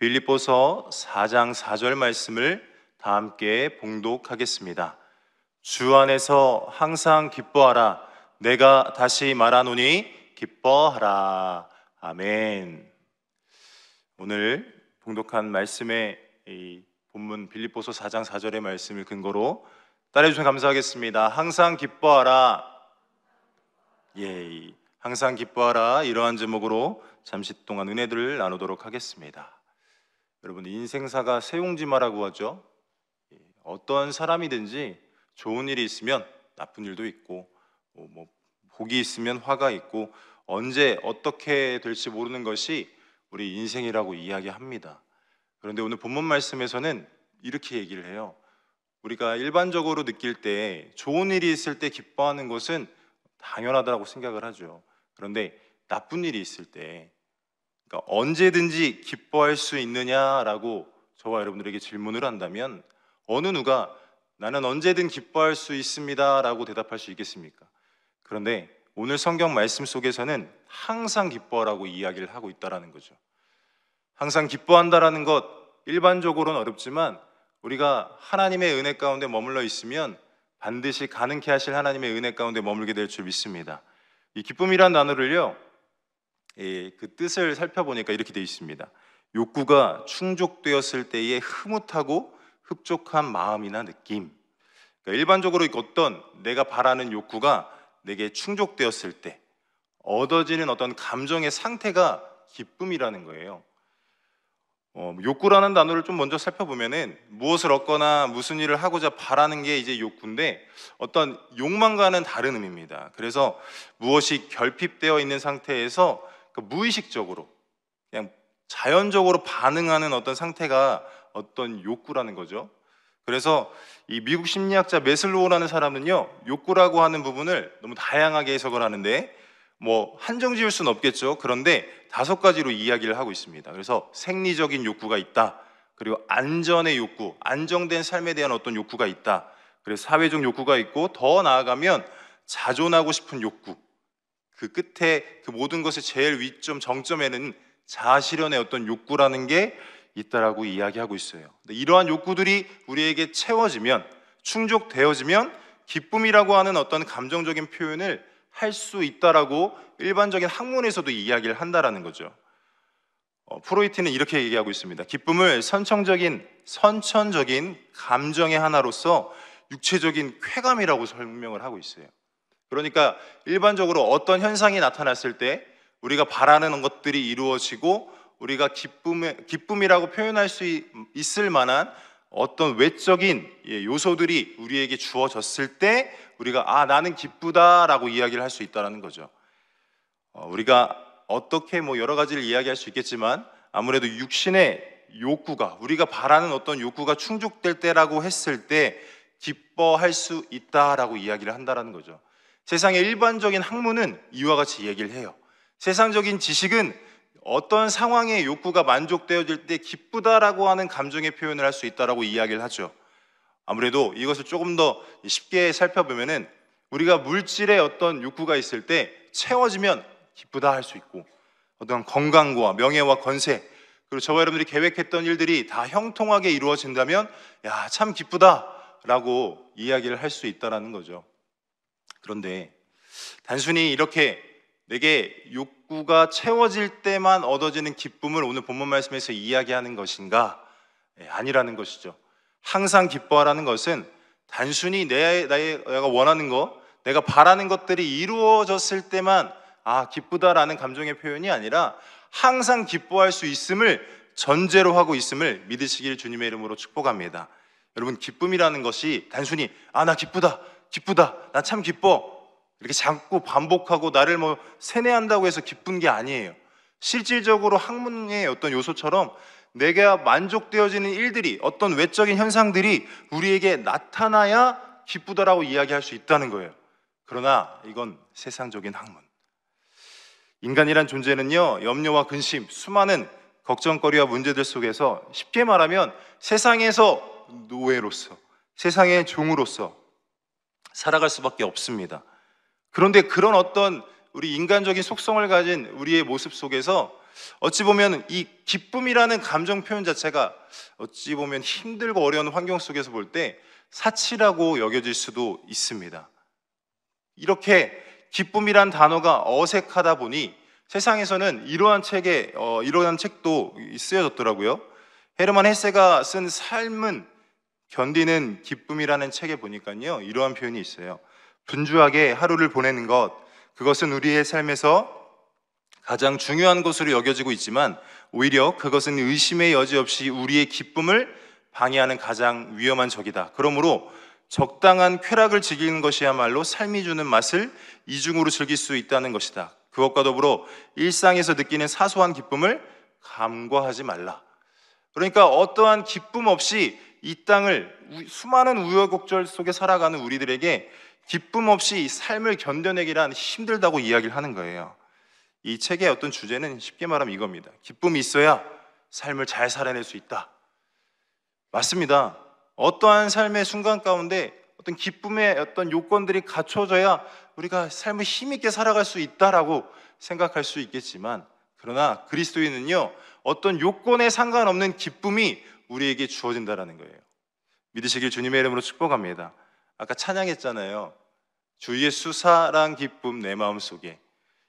빌립보서 4장 4절 말씀을 다 함께 봉독하겠습니다. 주 안에서 항상 기뻐하라. 내가 다시 말하노니 기뻐하라. 아멘. 오늘 봉독한 말씀의 이 본문 빌립보서 4장 4절의 말씀을 근거로 따라해 주시면 감사하겠습니다. 항상 기뻐하라. 항상 기뻐하라. 이러한 제목으로 잠시 동안 은혜들을 나누도록 하겠습니다. 여러분, 인생사가 세옹지마라고 하죠. 어떤 사람이든지 좋은 일이 있으면 나쁜 일도 있고, 복이 있으면 화가 있고, 언제 어떻게 될지 모르는 것이 우리 인생이라고 이야기합니다. 그런데 오늘 본문 말씀에서는 이렇게 얘기를 해요. 우리가 일반적으로 느낄 때 좋은 일이 있을 때 기뻐하는 것은 당연하다고 생각을 하죠. 그런데 나쁜 일이 있을 때, 그러니까 언제든지 기뻐할 수 있느냐라고 저와 여러분들에게 질문을 한다면 어느 누가 나는 언제든 기뻐할 수 있습니다 라고 대답할 수 있겠습니까? 그런데 오늘 성경 말씀 속에서는 항상 기뻐하라고 이야기를 하고 있다는 거죠. 항상 기뻐한다라는 것, 일반적으로는 어렵지만 우리가 하나님의 은혜 가운데 머물러 있으면 반드시 가능케 하실 하나님의 은혜 가운데 머물게 될 줄 믿습니다. 이 기쁨이란 단어를요, 그 뜻을 살펴보니까 이렇게 되어 있습니다. 욕구가 충족되었을 때의 흐뭇하고 흡족한 마음이나 느낌. 그러니까 일반적으로 어떤 내가 바라는 욕구가 내게 충족되었을 때 얻어지는 어떤 감정의 상태가 기쁨이라는 거예요. 욕구라는 단어를 좀 먼저 살펴보면은 무엇을 얻거나 무슨 일을 하고자 바라는 게 이제 욕구인데 어떤 욕망과는 다른 의미입니다. 그래서 무엇이 결핍되어 있는 상태에서 무의식적으로 그냥 자연적으로 반응하는 어떤 상태가 어떤 욕구라는 거죠. 그래서 이 미국 심리학자 매슬로우라는 사람은요, 욕구라고 하는 부분을 너무 다양하게 해석을 하는데 한정 지을 수는 없겠죠. 그런데 5가지로 이야기를 하고 있습니다. 그래서 생리적인 욕구가 있다. 그리고 안전의 욕구, 안정된 삶에 대한 어떤 욕구가 있다. 그리고 사회적 욕구가 있고, 더 나아가면 자존하고 싶은 욕구. 그 끝에 그 모든 것의 제일 위점 정점에는 자아실현의 어떤 욕구라는 게 있다라고 이야기하고 있어요. 이러한 욕구들이 우리에게 채워지면, 충족되어지면 기쁨이라고 하는 어떤 감정적인 표현을 할 수 있다라고 일반적인 학문에서도 이야기를 한다라는 거죠. 프로이트는 이렇게 얘기하고 있습니다. 기쁨을 선천적인 감정의 하나로서 육체적인 쾌감이라고 설명을 하고 있어요. 그러니까 일반적으로 어떤 현상이 나타났을 때 우리가 바라는 것들이 이루어지고 우리가 기쁨이라고 표현할 수 있을 만한 어떤 외적인 요소들이 우리에게 주어졌을 때 우리가 나는 기쁘다라고 이야기를 할 수 있다는 거죠. 우리가 어떻게 여러 가지를 이야기할 수 있겠지만 아무래도 육신의 욕구가, 우리가 바라는 어떤 욕구가 충족될 때라고 했을 때 기뻐할 수 있다라고 이야기를 한다는 거죠. 세상의 일반적인 학문은 이와 같이 얘기를 해요. 세상적인 지식은 어떤 상황의 욕구가 만족되어질 때 기쁘다라고 하는 감정의 표현을 할 수 있다라고 이야기를 하죠. 아무래도 이것을 조금 더 쉽게 살펴보면은 우리가 물질의 어떤 욕구가 있을 때 채워지면 기쁘다 할 수 있고, 어떤 건강과 명예와 권세, 그리고 저와 여러분들이 계획했던 일들이 다 형통하게 이루어진다면 참 기쁘다라고 이야기를 할 수 있다라는 거죠. 그런데 단순히 이렇게 내게 욕구가 채워질 때만 얻어지는 기쁨을 오늘 본문 말씀에서 이야기하는 것인가? 아니라는 것이죠. 항상 기뻐하라는 것은 단순히 내가 원하는 것, 내가 바라는 것들이 이루어졌을 때만 기쁘다라는 감정의 표현이 아니라 항상 기뻐할 수 있음을 전제로 하고 있음을 믿으시길 주님의 이름으로 축복합니다. 여러분, 기쁨이라는 것이 단순히 나 기쁘다, 나 참 기뻐 이렇게 자꾸 반복하고 나를 세뇌한다고 해서 기쁜 게 아니에요. 실질적으로 학문의 어떤 요소처럼 내가 만족되어지는 일들이, 어떤 외적인 현상들이 우리에게 나타나야 기쁘다라고 이야기할 수 있다는 거예요. 그러나 이건 세상적인 학문. 인간이란 존재는요, 염려와 근심, 수많은 걱정거리와 문제들 속에서 쉽게 말하면 세상에서 노예로서, 세상의 종으로서 살아갈 수밖에 없습니다. 그런데 그런 어떤 우리 인간적인 속성을 가진 우리의 모습 속에서 어찌 보면 이 기쁨이라는 감정 표현 자체가 어찌 보면 힘들고 어려운 환경 속에서 볼 때 사치라고 여겨질 수도 있습니다. 이렇게 기쁨이란 단어가 어색하다 보니 세상에서는 이러한 책도 쓰여졌더라고요. 헤르만 헤세가 쓴 삶은 견디는 기쁨이라는 책에 보니까요, 이러한 표현이 있어요. 분주하게 하루를 보내는 것, 그것은 우리의 삶에서 가장 중요한 것으로 여겨지고 있지만 오히려 그것은 의심의 여지 없이 우리의 기쁨을 방해하는 가장 위험한 적이다. 그러므로 적당한 쾌락을 즐기는 것이야말로 삶이 주는 맛을 이중으로 즐길 수 있다는 것이다. 그것과 더불어 일상에서 느끼는 사소한 기쁨을 간과하지 말라. 그러니까 어떠한 기쁨 없이 이 땅을 수많은 우여곡절 속에 살아가는 우리들에게 기쁨 없이 삶을 견뎌내기란 힘들다고 이야기를 하는 거예요. 이 책의 어떤 주제는 쉽게 말하면 이겁니다. 기쁨이 있어야 삶을 잘 살아낼 수 있다. 맞습니다. 어떠한 삶의 순간 가운데 어떤 기쁨의 어떤 요건들이 갖춰져야 우리가 삶을 힘있게 살아갈 수 있다라고 생각할 수 있겠지만, 그러나 그리스도인은요, 어떤 요건에 상관없는 기쁨이 우리에게 주어진다라는 거예요. 믿으시길 주님의 이름으로 축복합니다. 아까 찬양했잖아요. 주의 수사랑 기쁨 내 마음속에.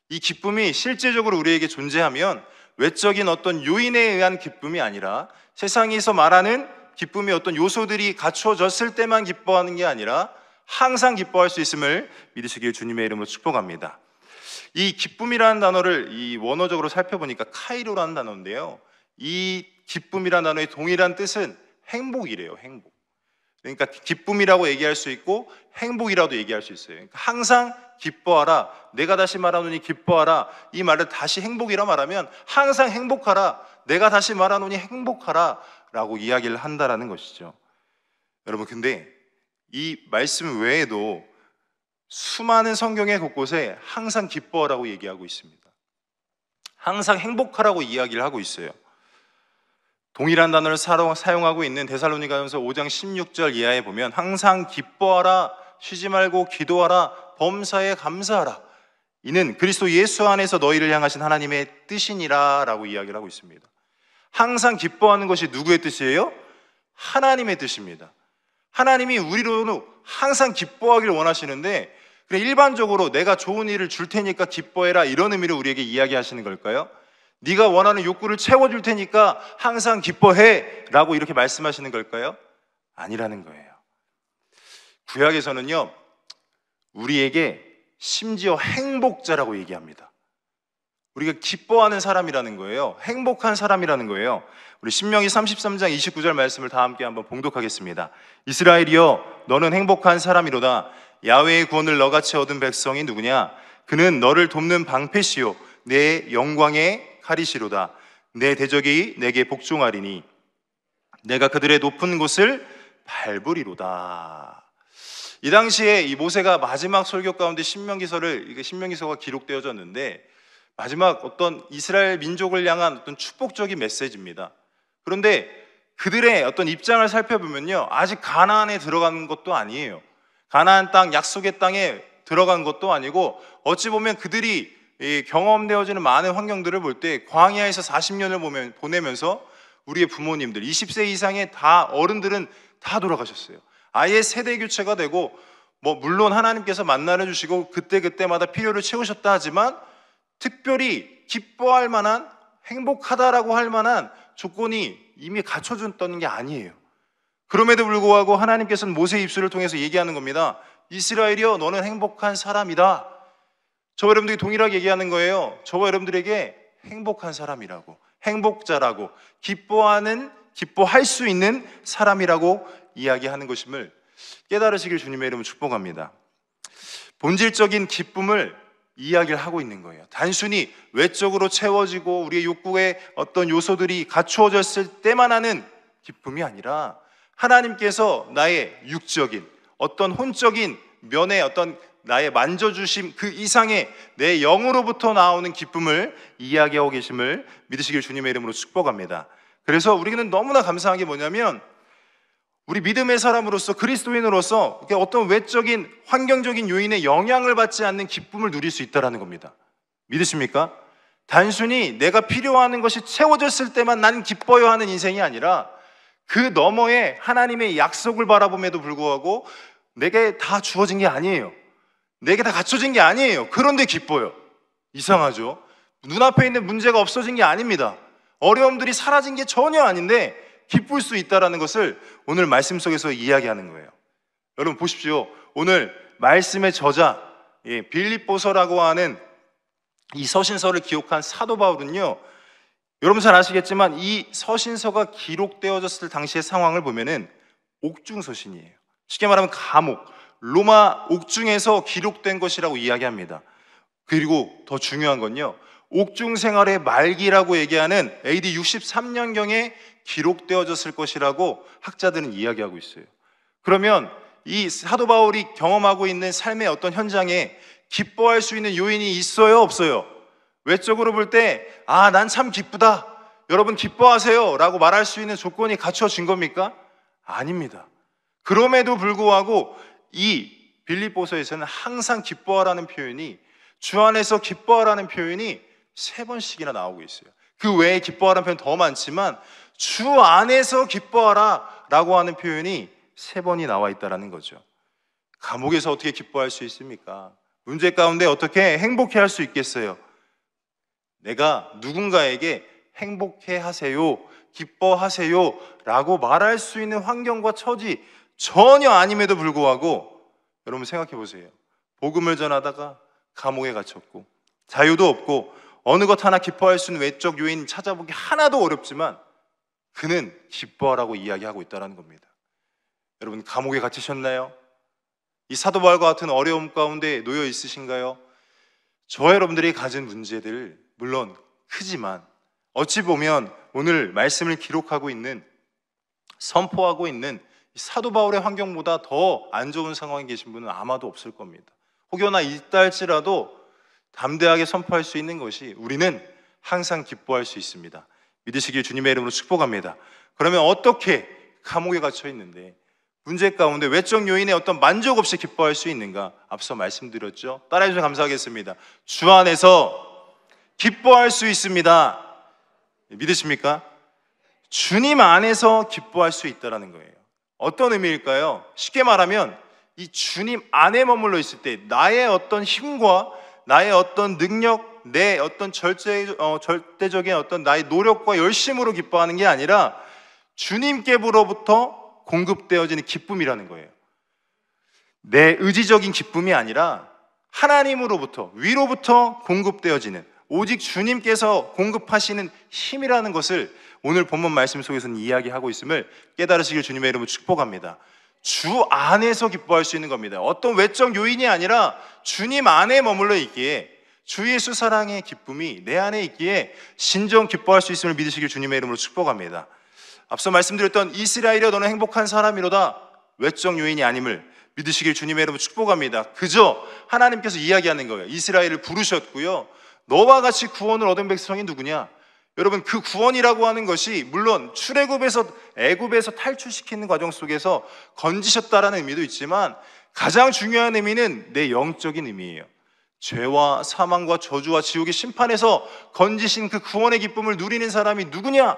이 기쁨이 실제적으로 우리에게 존재하면 외적인 어떤 요인에 의한 기쁨이 아니라 세상에서 말하는 기쁨의 어떤 요소들이 갖춰졌을 때만 기뻐하는 게 아니라 항상 기뻐할 수 있음을 믿으시길 주님의 이름으로 축복합니다. 이 기쁨이라는 단어를 이 원어적으로 살펴보니까 카이로라는 단어인데요, 이 기쁨이라는 단어의 동일한 뜻은 행복이래요. 행복. 그러니까 기쁨이라고 얘기할 수 있고 행복이라도 얘기할 수 있어요. 그러니까 항상 기뻐하라, 내가 다시 말하노니 기뻐하라, 이 말을 다시 행복이라 말하면 항상 행복하라, 내가 다시 말하노니 행복하라 라고 이야기를 한다라는 것이죠. 여러분, 근데 이 말씀 외에도 수많은 성경의 곳곳에 항상 기뻐하라고 얘기하고 있습니다. 항상 행복하라고 이야기를 하고 있어요. 동일한 단어를 사용하고 있는 데살로니가전서 5장 16절 이하에 보면 항상 기뻐하라, 쉬지 말고 기도하라, 범사에 감사하라, 이는 그리스도 예수 안에서 너희를 향하신 하나님의 뜻이니라 라고 이야기를 하고 있습니다. 항상 기뻐하는 것이 누구의 뜻이에요? 하나님의 뜻입니다. 하나님이 우리로는 항상 기뻐하기를 원하시는데, 그래 일반적으로 내가 좋은 일을 줄 테니까 기뻐해라 이런 의미로 우리에게 이야기하시는 걸까요? 네가 원하는 욕구를 채워줄 테니까 항상 기뻐해 라고 이렇게 말씀하시는 걸까요? 아니라는 거예요. 구약에서는요, 우리에게 심지어 행복자라고 얘기합니다. 우리가 기뻐하는 사람이라는 거예요. 행복한 사람이라는 거예요. 우리 신명기 33장 29절 말씀을 다 함께 한번 봉독하겠습니다. 이스라엘이여, 너는 행복한 사람이로다. 야훼의 구원을 너같이 얻은 백성이 누구냐? 그는 너를 돕는 방패시요 내 영광의 칼이시로다. 내 대적이 내게 복종하리니 내가 그들의 높은 곳을 밟으리로다. 이 당시에 이 모세가 마지막 설교 가운데 신명기서가 기록되어졌는데, 마지막 어떤 이스라엘 민족을 향한 어떤 축복적인 메시지입니다. 그런데 그들의 어떤 입장을 살펴보면요, 아직 가나안에 들어간 것도 아니에요. 가나안 땅, 약속의 땅에 들어간 것도 아니고, 어찌 보면 그들이 경험되어지는 많은 환경들을 볼 때 광야에서 40년을 보내면서 우리의 부모님들 20세 이상의 어른들은 다 돌아가셨어요. 아예 세대 교체가 되고, 물론 하나님께서 만나려 주시고 그때마다 필요를 채우셨다 하지만 특별히 기뻐할 만한, 행복하다라고 할 만한 조건이 이미 갖춰졌던 게 아니에요. 그럼에도 불구하고 하나님께서는 모세의 입술을 통해서 얘기하는 겁니다. 이스라엘이여, 너는 행복한 사람이다. 저와 여러분들이 동일하게 얘기하는 거예요. 저와 여러분들에게 행복한 사람이라고, 행복자라고, 기뻐할 수 있는 사람이라고 이야기하는 것임을 깨달으시길 주님의 이름으로 축복합니다. 본질적인 기쁨을 이야기를 하고 있는 거예요. 단순히 외적으로 채워지고 우리의 욕구의 어떤 요소들이 갖추어졌을 때만 하는 기쁨이 아니라, 하나님께서 나의 육적인 어떤 혼적인 면의 어떤 나의 만져주심 그 이상의 내 영으로부터 나오는 기쁨을 이야기하고 계심을 믿으시길 주님의 이름으로 축복합니다. 그래서 우리는 너무나 감사한 게 뭐냐면, 우리 믿음의 사람으로서, 그리스도인으로서 어떤 외적인 환경적인 요인에 영향을 받지 않는 기쁨을 누릴 수 있다는 겁니다. 믿으십니까? 단순히 내가 필요하는 것이 채워졌을 때만 난 기뻐요 하는 인생이 아니라 그 너머에 하나님의 약속을 바라봄에도 불구하고 내게 다 주어진 게 아니에요. 내게 다 갖춰진 게 아니에요. 그런데 기뻐요. 이상하죠? 눈앞에 있는 문제가 없어진 게 아닙니다. 어려움들이 사라진 게 전혀 아닌데 기쁠 수 있다는 것을 오늘 말씀 속에서 이야기하는 거예요. 여러분 보십시오. 오늘 말씀의 저자 빌립보서라고 하는 이 서신서를 기록한 사도 바울은요, 여러분 잘 아시겠지만 이 서신서가 기록되어졌을 당시의 상황을 보면은 옥중 서신이에요. 쉽게 말하면 감옥, 로마 옥중에서 기록된 것이라고 이야기합니다. 그리고 더 중요한 건요, 옥중 생활의 말기라고 얘기하는 AD 63년경에 기록되어졌을 것이라고 학자들은 이야기하고 있어요. 그러면 이 사도 바울이 경험하고 있는 삶의 어떤 현장에 기뻐할 수 있는 요인이 있어요, 없어요? 외적으로 볼 때 난 참 기쁘다, 여러분 기뻐하세요 라고 말할 수 있는 조건이 갖춰진 겁니까? 아닙니다. 그럼에도 불구하고 이 빌립보서에서는 항상 기뻐하라는 표현이, 주 안에서 기뻐하라는 표현이 3번씩이나 나오고 있어요. 그 외에 기뻐하라는 표현 더 많지만 주 안에서 기뻐하라 라고 하는 표현이 3번이 나와 있다는 거죠. 감옥에서 어떻게 기뻐할 수 있습니까? 문제 가운데 어떻게 행복해 할 수 있겠어요? 내가 누군가에게 행복해 하세요, 기뻐하세요 라고 말할 수 있는 환경과 처지 전혀 아님에도 불구하고 여러분 생각해 보세요. 복음을 전하다가 감옥에 갇혔고 자유도 없고 어느 것 하나 기뻐할 수 있는 외적 요인 찾아보기 하나도 어렵지만 그는 기뻐하라고 이야기하고 있다는 겁니다. 여러분 감옥에 갇히셨나요? 이 사도 바울과 같은 어려움 가운데 놓여 있으신가요? 저와 여러분들이 가진 문제들 물론 크지만 어찌 보면 오늘 말씀을 기록하고 있는, 선포하고 있는 사도 바울의 환경보다 더 안 좋은 상황에 계신 분은 아마도 없을 겁니다. 혹여나 있다 할지라도 담대하게 선포할 수 있는 것이 우리는 항상 기뻐할 수 있습니다. 믿으시길 주님의 이름으로 축복합니다. 그러면 어떻게 감옥에 갇혀 있는데 문제 가운데 외적 요인에 어떤 만족 없이 기뻐할 수 있는가? 앞서 말씀드렸죠. 따라해 주셔서 감사하겠습니다. 주 안에서 기뻐할 수 있습니다. 믿으십니까? 주님 안에서 기뻐할 수 있다는 거예요. 어떤 의미일까요? 쉽게 말하면 이 주님 안에 머물러 있을 때 나의 어떤 힘과 나의 어떤 능력, 내 어떤 절대적인 어떤 나의 노력과 열심으로 기뻐하는 게 아니라 주님께로부터 공급되어지는 기쁨이라는 거예요. 내 의지적인 기쁨이 아니라 하나님으로부터, 위로부터 공급되어지는, 오직 주님께서 공급하시는 힘이라는 것을 오늘 본문 말씀 속에서는 이야기하고 있음을 깨달으시길 주님의 이름으로 축복합니다. 주 안에서 기뻐할 수 있는 겁니다. 어떤 외적 요인이 아니라 주님 안에 머물러 있기에, 주 예수 사랑의 기쁨이 내 안에 있기에 진정 기뻐할 수 있음을 믿으시길 주님의 이름으로 축복합니다. 앞서 말씀드렸던 이스라엘이여 너는 행복한 사람이로다, 외적 요인이 아님을 믿으시길 주님의 이름으로 축복합니다. 그저 하나님께서 이야기하는 거예요. 이스라엘을 부르셨고요, 너와 같이 구원을 얻은 백성이 누구냐? 여러분 그 구원이라고 하는 것이 물론 출애굽에서 애굽에서 탈출시키는 과정 속에서 건지셨다라는 의미도 있지만 가장 중요한 의미는 내 영적인 의미예요. 죄와 사망과 저주와 지옥의 심판에서 건지신 그 구원의 기쁨을 누리는 사람이 누구냐?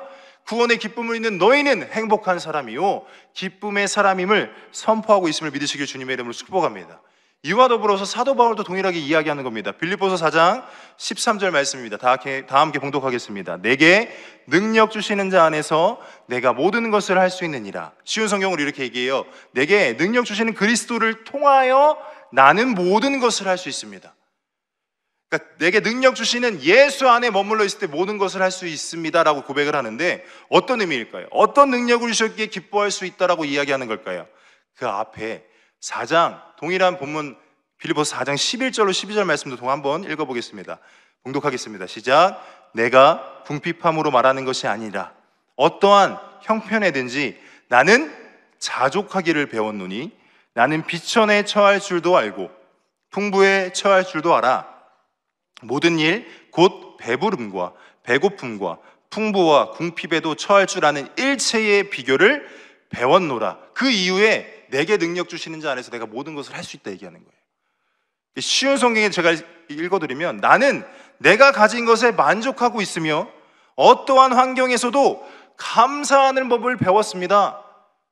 구원의 기쁨을 있는 너희는 행복한 사람이요 기쁨의 사람임을 선포하고 있음을 믿으시길 주님의 이름으로 축복합니다. 이와 더불어서 사도 바울도 동일하게 이야기하는 겁니다. 빌립보서 4장 13절 말씀입니다. 다 함께 봉독하겠습니다. 내게 능력 주시는 자 안에서 내가 모든 것을 할 수 있느니라. 쉬운 성경으로 이렇게 얘기해요. 내게 능력 주시는 그리스도를 통하여 나는 모든 것을 할 수 있습니다. 그러니까 내게 능력 주시는 예수 안에 머물러 있을 때 모든 것을 할 수 있습니다 라고 고백을 하는데 어떤 의미일까요? 어떤 능력을 주셨기에 기뻐할 수 있다라고 이야기하는 걸까요? 그 앞에 4장 동일한 본문 빌립보서 4장 11절로 12절 말씀도 한번 읽어보겠습니다. 봉독하겠습니다. 시작. 내가 궁핍함으로 말하는 것이 아니라 어떠한 형편에든지 나는 자족하기를 배웠노니 나는 비천에 처할 줄도 알고 풍부에 처할 줄도 알아. 모든 일 곧 배부름과 배고픔과 풍부와 궁핍에도 처할 줄 아는 일체의 비결을 배웠노라. 그 이후에 내게 능력 주시는 자 안에서 내가 모든 것을 할 수 있다 얘기하는 거예요. 쉬운 성경에 제가 읽어드리면 나는 내가 가진 것에 만족하고 있으며 어떠한 환경에서도 감사하는 법을 배웠습니다.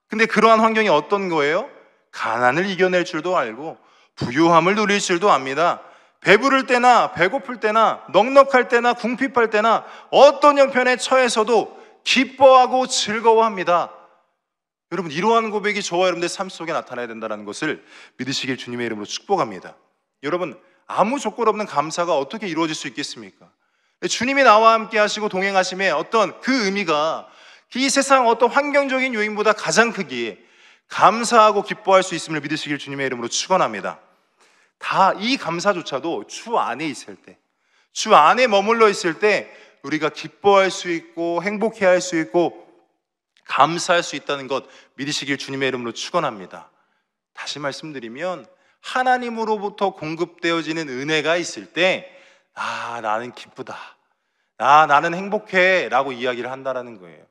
근데 그러한 환경이 어떤 거예요? 가난을 이겨낼 줄도 알고 부유함을 누릴 줄도 압니다. 배부를 때나 배고플 때나 넉넉할 때나 궁핍할 때나 어떤 형편에 처해서도 기뻐하고 즐거워합니다. 여러분, 이러한 고백이 저와 여러분들 삶 속에 나타나야 된다는 것을 믿으시길 주님의 이름으로 축복합니다. 여러분, 아무 조건 없는 감사가 어떻게 이루어질 수 있겠습니까? 주님이 나와 함께 하시고 동행하심에 어떤 그 의미가 이 세상 어떤 환경적인 요인보다 가장 크기에 감사하고 기뻐할 수 있음을 믿으시길 주님의 이름으로 축원합니다. 다 이 감사조차도 주 안에 있을 때, 주 안에 머물러 있을 때 우리가 기뻐할 수 있고 행복해할 수 있고 감사할 수 있다는 것 믿으시길 주님의 이름으로 축원합니다. 다시 말씀드리면 하나님으로부터 공급되어지는 은혜가 있을 때 나는 기쁘다, 나는 행복해 라고 이야기를 한다는 거예요.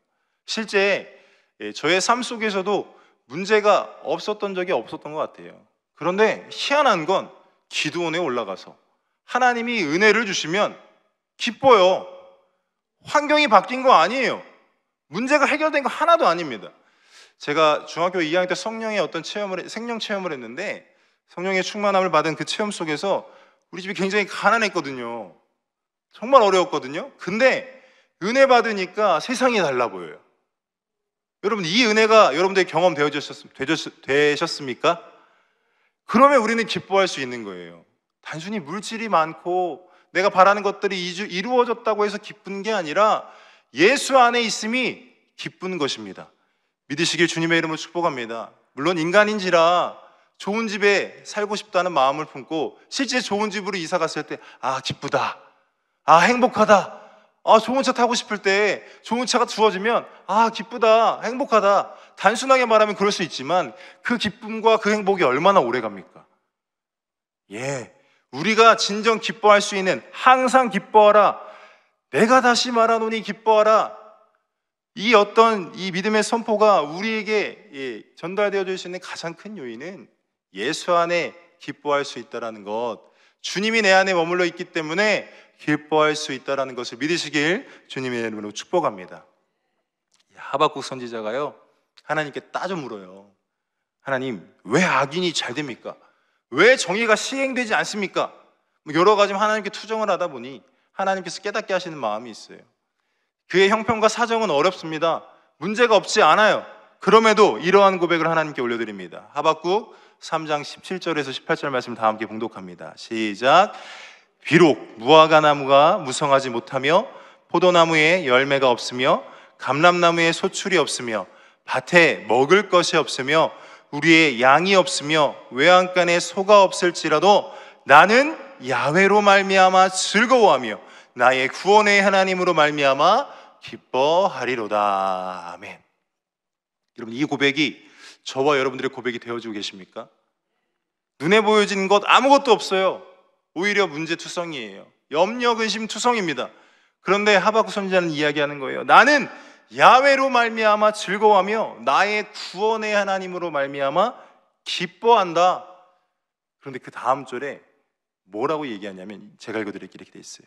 실제 저의 삶 속에서도 문제가 없었던 적이 없었던 것 같아요. 그런데 희한한 건 기도원에 올라가서 하나님이 은혜를 주시면 기뻐요. 환경이 바뀐 거 아니에요. 문제가 해결된 거 하나도 아닙니다. 제가 중학교 2학년 때 성령의 어떤 생명 체험을 했는데 성령의 충만함을 받은 그 체험 속에서 우리 집이 굉장히 가난했거든요. 정말 어려웠거든요. 근데 은혜 받으니까 세상이 달라 보여요. 여러분, 이 은혜가 여러분들의 경험 되셨습니까? 그러면 우리는 기뻐할 수 있는 거예요. 단순히 물질이 많고 내가 바라는 것들이 이루어졌다고 해서 기쁜 게 아니라 예수 안에 있음이 기쁜 것입니다. 믿으시길 주님의 이름으로 축복합니다. 물론 인간인지라 좋은 집에 살고 싶다는 마음을 품고 실제 좋은 집으로 이사 갔을 때 기쁘다, 행복하다, 좋은 차 타고 싶을 때 좋은 차가 주어지면 기쁘다, 행복하다, 단순하게 말하면 그럴 수 있지만 그 기쁨과 그 행복이 얼마나 오래 갑니까? 우리가 진정 기뻐할 수 있는, 항상 기뻐하라, 내가 다시 말하노니 기뻐하라, 이 믿음의 선포가 우리에게 전달되어질 수 있는 가장 큰 요인은 예수 안에 기뻐할 수 있다는 것, 주님이 내 안에 머물러 있기 때문에 기뻐할 수 있다는 것을 믿으시길 주님의 이름으로 축복합니다. 하박국 선지자가요, 하나님께 따져 물어요. 하나님, 왜 악인이 잘 됩니까? 왜 정의가 시행되지 않습니까? 여러 가지 하나님께 투정을 하다 보니 하나님께서 깨닫게 하시는 마음이 있어요. 그의 형편과 사정은 어렵습니다. 문제가 없지 않아요. 그럼에도 이러한 고백을 하나님께 올려드립니다. 하박국 3장 17절에서 18절 말씀 다 함께 봉독합니다. 시작. 비록 무화과 나무가 무성하지 못하며 포도나무에 열매가 없으며 감람나무에 소출이 없으며 밭에 먹을 것이 없으며 우리의 양이 없으며 외양간에 소가 없을지라도 나는 야훼로 말미암아 즐거워하며 나의 구원의 하나님으로 말미암아 기뻐하리로다. 아멘. 여러분, 이 고백이 저와 여러분들의 고백이 되어주고 계십니까? 눈에 보여지는 것 아무것도 없어요. 오히려 문제투성이에요. 염려, 근심 투성입니다. 그런데 하박국 선지자는 이야기하는 거예요. 나는 야훼로 말미암아 즐거워하며 나의 구원의 하나님으로 말미암아 기뻐한다. 그런데 그 다음 절에 뭐라고 얘기하냐면 제가 읽어드릴게요. 이렇게 돼 있어요.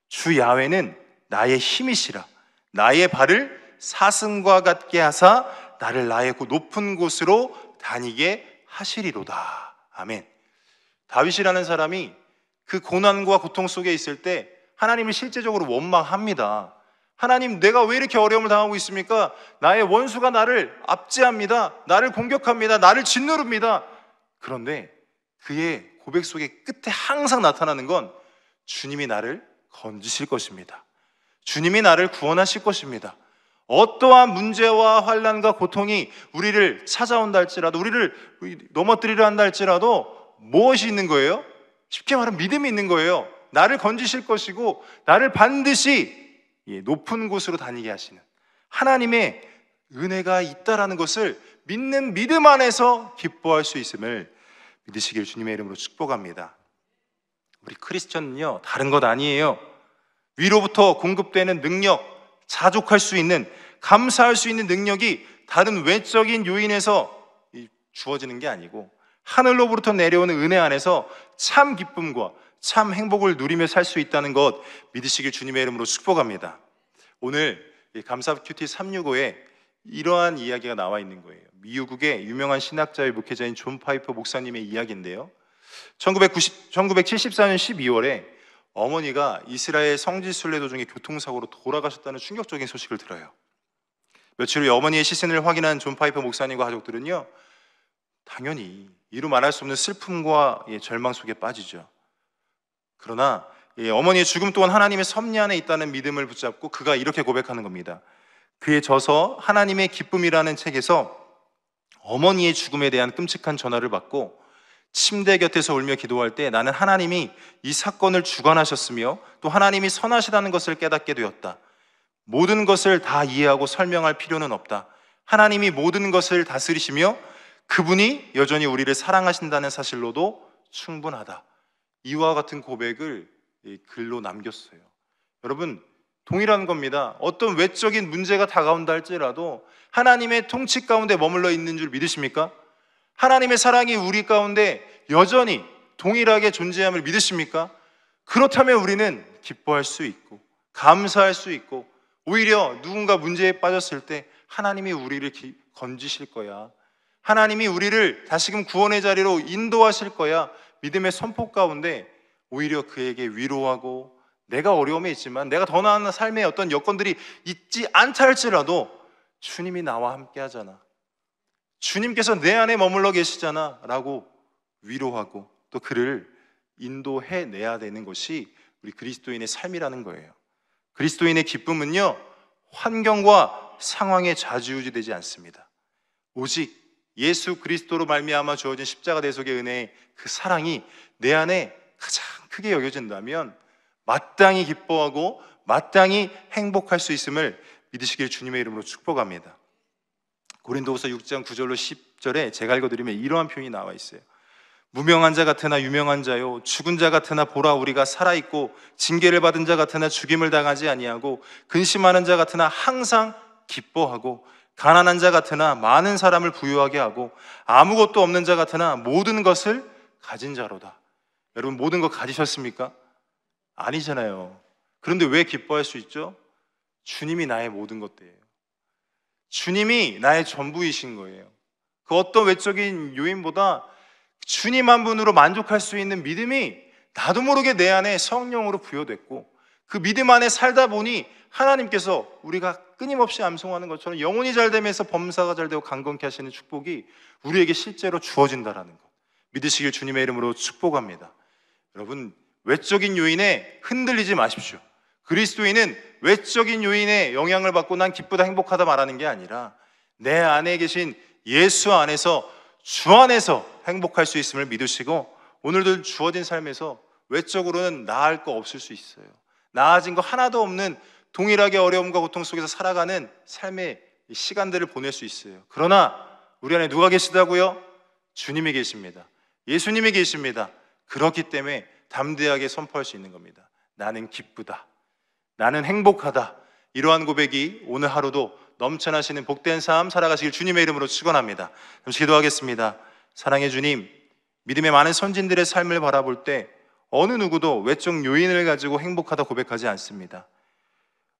주 야훼는 나의 힘이시라. 나의 발을 사슴과 같게 하사 나를 나의 높은 곳으로 다니게 하시리로다. 아멘. 다윗이라는 사람이 그 고난과 고통 속에 있을 때 하나님을 실제적으로 원망합니다. 하나님, 내가 왜 이렇게 어려움을 당하고 있습니까? 나의 원수가 나를 압제합니다. 나를 공격합니다. 나를 짓누릅니다. 그런데 그의 고백 속의 끝에 항상 나타나는 건 주님이 나를 건지실 것입니다. 주님이 나를 구원하실 것입니다. 어떠한 문제와 환난과 고통이 우리를 찾아온다 할지라도, 우리를 넘어뜨리려 한다 할지라도 무엇이 있는 거예요? 쉽게 말하면 믿음이 있는 거예요. 나를 건지실 것이고 나를 반드시 높은 곳으로 다니게 하시는 하나님의 은혜가 있다라는 것을 믿는 믿음 안에서 기뻐할 수 있음을 믿으시길 주님의 이름으로 축복합니다. 우리 크리스천은요, 다른 것 아니에요. 위로부터 공급되는 능력, 자족할 수 있는, 감사할 수 있는 능력이 다른 외적인 요인에서 주어지는 게 아니고 하늘로부터 내려오는 은혜 안에서 참 기쁨과 참 행복을 누리며 살 수 있다는 것 믿으시길 주님의 이름으로 축복합니다. 오늘 감사 큐티 365에 이러한 이야기가 나와 있는 거예요. 미국의 유명한 신학자의 목회자인 존 파이퍼 목사님의 이야기인데요. 1974년 12월에 어머니가 이스라엘 성지 순례 도중에 교통사고로 돌아가셨다는 충격적인 소식을 들어요. 며칠 후에 어머니의 시신을 확인한 존 파이퍼 목사님과 가족들은요, 당연히 이루 말할 수 없는 슬픔과 절망 속에 빠지죠. 그러나 어머니의 죽음 또한 하나님의 섭리 안에 있다는 믿음을 붙잡고 그가 이렇게 고백하는 겁니다. 그의 저서 하나님의 기쁨이라는 책에서 어머니의 죽음에 대한 끔찍한 전화를 받고 침대 곁에서 울며 기도할 때 나는 하나님이 이 사건을 주관하셨으며 또 하나님이 선하시다는 것을 깨닫게 되었다. 모든 것을 다 이해하고 설명할 필요는 없다. 하나님이 모든 것을 다스리시며 그분이 여전히 우리를 사랑하신다는 사실로도 충분하다. 이와 같은 고백을 글로 남겼어요. 여러분, 동일한 겁니다. 어떤 외적인 문제가 다가온다 할지라도 하나님의 통치 가운데 머물러 있는 줄 믿으십니까? 하나님의 사랑이 우리 가운데 여전히 동일하게 존재함을 믿으십니까? 그렇다면 우리는 기뻐할 수 있고 감사할 수 있고 오히려 누군가 문제에 빠졌을 때 하나님이 우리를 건지실 거야, 하나님이 우리를 다시금 구원의 자리로 인도하실 거야, 믿음의 선포 가운데 오히려 그에게 위로하고, 내가 어려움에 있지만 내가 더 나은 삶의 어떤 여건들이 있지 않다 할지라도 주님이 나와 함께 하잖아, 주님께서 내 안에 머물러 계시잖아 라고 위로하고 또 그를 인도해내야 되는 것이 우리 그리스도인의 삶이라는 거예요. 그리스도인의 기쁨은요, 환경과 상황에 좌지우지되지 않습니다. 오직 예수 그리스도로 말미암아 주어진 십자가 대속의 은혜의 그 사랑이 내 안에 가장 크게 여겨진다면 마땅히 기뻐하고 마땅히 행복할 수 있음을 믿으시길 주님의 이름으로 축복합니다. 고린도후서 6장 9절로 10절에 제가 읽어드리면 이러한 표현이 나와 있어요. 무명한 자 같으나 유명한 자요, 죽은 자 같으나 보라 우리가 살아있고, 징계를 받은 자 같으나 죽임을 당하지 아니하고, 근심하는 자 같으나 항상 기뻐하고, 가난한 자 같으나 많은 사람을 부유하게 하고, 아무것도 없는 자 같으나 모든 것을 가진 자로다. 여러분, 모든 것 가지셨습니까? 아니잖아요. 그런데 왜 기뻐할 수 있죠? 주님이 나의 모든 것들이에요. 주님이 나의 전부이신 거예요. 그 어떤 외적인 요인보다 주님 한 분으로 만족할 수 있는 믿음이 나도 모르게 내 안에 성령으로 부여됐고, 그 믿음 안에 살다 보니 하나님께서 우리가 끊임없이 암송하는 것처럼 영혼이 잘 되면서 범사가 잘 되고 강건케 하시는 축복이 우리에게 실제로 주어진다라는 것 믿으시길 주님의 이름으로 축복합니다. 여러분, 외적인 요인에 흔들리지 마십시오. 그리스도인은 외적인 요인에 영향을 받고 난 기쁘다 행복하다 말하는 게 아니라 내 안에 계신 예수 안에서, 주 안에서 행복할 수 있음을 믿으시고, 오늘도 주어진 삶에서 외적으로는 나을 거 없을 수 있어요. 나아진 거 하나도 없는 동일하게 어려움과 고통 속에서 살아가는 삶의 시간들을 보낼 수 있어요. 그러나 우리 안에 누가 계시다고요? 주님이 계십니다. 예수님이 계십니다. 그렇기 때문에 담대하게 선포할 수 있는 겁니다. 나는 기쁘다, 나는 행복하다. 이러한 고백이 오늘 하루도 넘쳐나시는 복된 삶 살아가시길 주님의 이름으로 축원합니다. 잠시 기도하겠습니다. 사랑의 주님, 믿음의 많은 선진들의 삶을 바라볼 때 어느 누구도 외적 요인을 가지고 행복하다 고백하지 않습니다.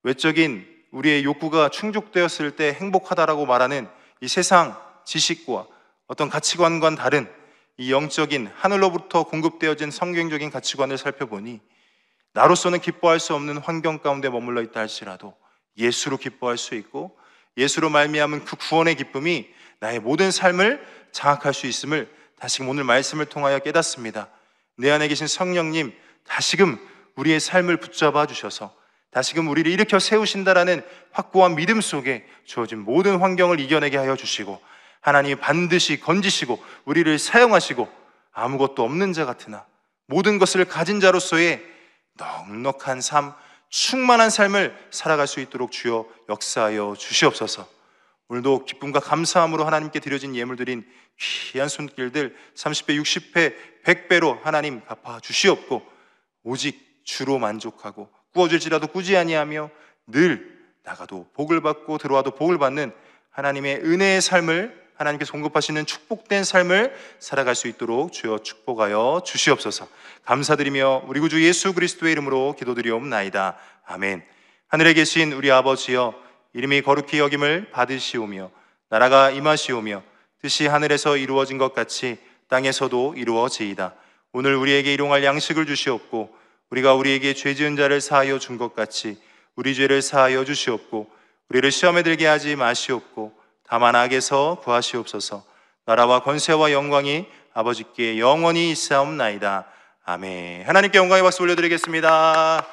외적인 우리의 욕구가 충족되었을 때 행복하다라고 말하는 이 세상 지식과 어떤 가치관과는 다른 이 영적인 하늘로부터 공급되어진 성경적인 가치관을 살펴보니 나로서는 기뻐할 수 없는 환경 가운데 머물러 있다 할지라도 예수로 기뻐할 수 있고, 예수로 말미암은 그 구원의 기쁨이 나의 모든 삶을 장악할 수 있음을 다시금 오늘 말씀을 통하여 깨닫습니다. 내 안에 계신 성령님, 다시금 우리의 삶을 붙잡아 주셔서 다시금 우리를 일으켜 세우신다라는 확고한 믿음 속에 주어진 모든 환경을 이겨내게 하여 주시고, 하나님이 반드시 건지시고 우리를 사용하시고, 아무것도 없는 자 같으나 모든 것을 가진 자로서의 넉넉한 삶, 충만한 삶을 살아갈 수 있도록 주여 역사하여 주시옵소서. 오늘도 기쁨과 감사함으로 하나님께 드려진 예물드린 귀한 손길들 30배, 60배, 100배로 하나님 갚아 주시옵고, 오직 주로 만족하고 꾸어질지라도 꾸지 아니하며 늘 나가도 복을 받고 들어와도 복을 받는 하나님의 은혜의 삶을 하나님께서 공급하시는 축복된 삶을 살아갈 수 있도록 주여 축복하여 주시옵소서. 감사드리며 우리 구주 예수 그리스도의 이름으로 기도드리옵나이다. 아멘. 하늘에 계신 우리 아버지여, 이름이 거룩히 여김을 받으시오며 나라가 임하시오며 뜻이 하늘에서 이루어진 것 같이 땅에서도 이루어지이다. 오늘 우리에게 일용할 양식을 주시옵고 우리가 우리에게 죄 지은 자를 사하여 준 것 같이 우리 죄를 사하여 주시옵고 우리를 시험에 들게 하지 마시옵고 다만 악에서 구하시옵소서. 나라와 권세와 영광이 아버지께 영원히 있사옵나이다. 아멘. 하나님께 영광의 박수 올려드리겠습니다.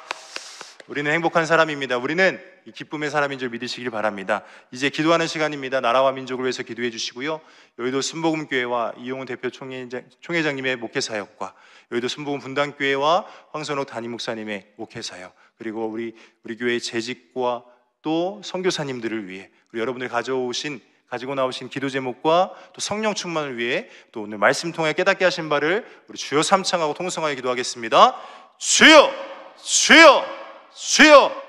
우리는 행복한 사람입니다. 우리는 이 기쁨의 사람인 줄 믿으시길 바랍니다. 이제 기도하는 시간입니다. 나라와 민족을 위해서 기도해 주시고요. 여의도 순복음교회와 이용훈 대표 총회장님의 목회사역과 여의도 순복음 분당교회와 황선옥 담임 목사님의 목회사역, 그리고 우리 교회의 재직과 또 선교사님들을 위해 우리 여러분들이 가지고 나오신 기도 제목과 또 성령 충만을 위해 또 오늘 말씀 통해 깨닫게 하신 바를 우리 주여 삼창하고 통성하여 기도하겠습니다. 주여, 주여, 주여.